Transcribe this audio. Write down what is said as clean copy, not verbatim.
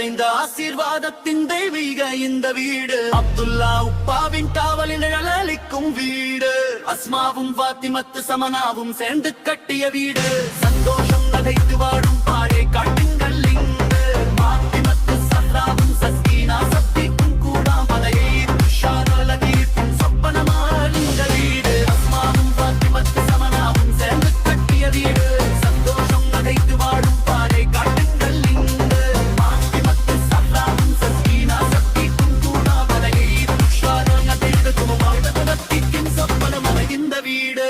நிறைந்த ஆசீர்வாதத்தின் தெய்வீக இந்த வீடு. அப்துல்லா உப்பாவின் காவலில் நிழலளிக்கும் வீடு. அஸ்மாவும் பாத்திமத்து சமனாவும் சேர்ந்து கட்டிய வீடு. சந்தோஷம் நகைத்து வாழும் பாறை காட்டுங்கள் இங்கு. பாத்திமத்து சஹ்ராவும் சஸ்கீனா சப்திக்கும் கூடாம் மலையை துஷாரலதீர்க்கும் சொப்பனமால் இந்த வீடு. அஸ்மாவும் பாத்திமத்து சமனாவும் சேர்ந்து கட்டிய வீடு. சந்தோஷம் நகைத்து வாழும் பாறை காட்டுங்கள் இங்கு. பாத்திமத்து சஹ்ராவும் சஸ்கீனா சப்திக்கும் கூடாம் மலையை துஷாரலதீர்க்கும் சொப்பனமால் இந்த வீடு.